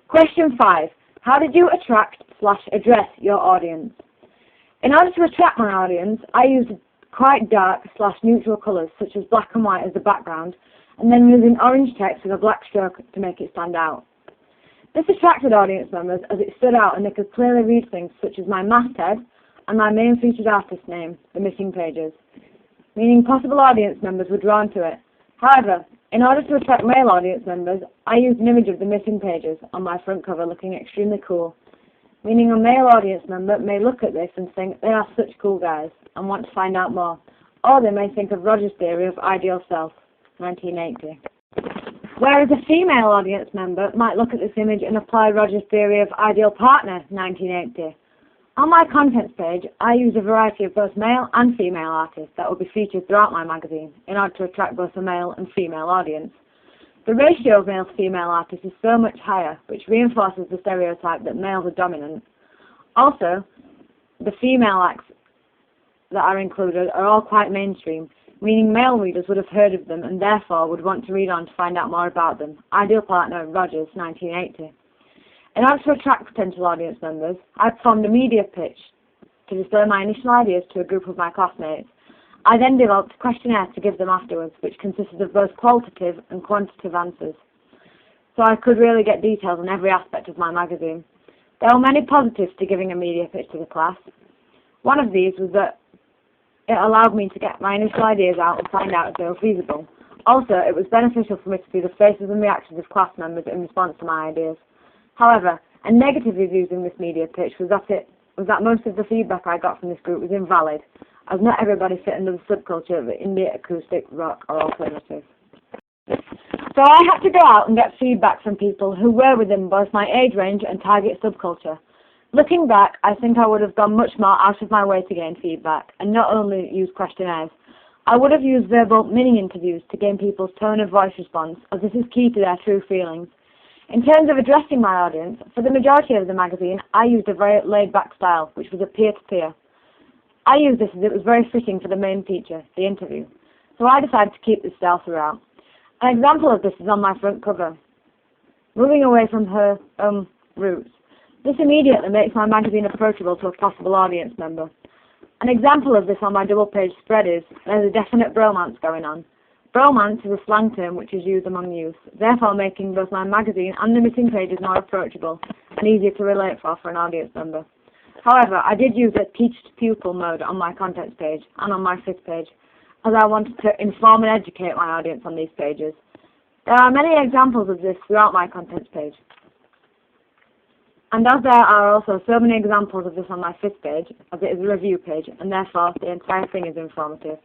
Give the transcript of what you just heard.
Question 5. How did you attract/address your audience? In order to attract my audience, I used quite dark/neutral colours such as black and white as the background, and then using orange text with a black stroke to make it stand out. This attracted audience members as it stood out and they could clearly read things such as my masthead and my main featured artist name, The Missing Pages, meaning possible audience members were drawn to it. However, in order to attract male audience members, I used an image of The Missing Pages on my front cover looking extremely cool, meaning a male audience member may look at this and think they are such cool guys and want to find out more, or they may think of Roger's theory of ideal self, 1980. Whereas a female audience member might look at this image and apply Roger's theory of ideal partner, 1980. On my contents page, I use a variety of both male and female artists that will be featured throughout my magazine in order to attract both a male and female audience. The ratio of male to female artists is so much higher, which reinforces the stereotype that males are dominant. Also, the female acts that are included are all quite mainstream, meaning male readers would have heard of them and therefore would want to read on to find out more about them. Ideal partner, Rogers, 1980. In order to attract potential audience members, I performed a media pitch to display my initial ideas to a group of my classmates. I then developed a questionnaire to give them afterwards, which consisted of both qualitative and quantitative answers, so I could really get details on every aspect of my magazine. There were many positives to giving a media pitch to the class. One of these was that it allowed me to get my initial ideas out and find out if they were feasible. Also, it was beneficial for me to see the faces and reactions of class members in response to my ideas. However, a negative review in this media pitch was that most of the feedback I got from this group was invalid, as not everybody fit under the subculture of indie, acoustic, rock or alternative. So I had to go out and get feedback from people who were within both my age range and target subculture. Looking back, I think I would have gone much more out of my way to gain feedback, and not only use questionnaires. I would have used verbal mini-interviews to gain people's tone of voice response, as this is key to their true feelings. In terms of addressing my audience, for the majority of the magazine, I used a very laid-back style, which was a peer-to-peer. I used this as it was very fitting for the main feature, the interview, so I decided to keep this style throughout. An example of this is on my front cover. Moving away from her roots. This immediately makes my magazine approachable to a possible audience member. An example of this on my double-page spread is, there's a definite bromance going on. Bromance is a slang term which is used among youth, therefore making both my magazine and The Missing Pages more approachable and easier to relate for an audience member. However, I did use a teach-to-pupil mode on my contents page and on my 5th page, as I wanted to inform and educate my audience on these pages. There are many examples of this throughout my contents page, and as there are also so many examples of this on my 5th page, as it is a review page, and therefore the entire thing is informative.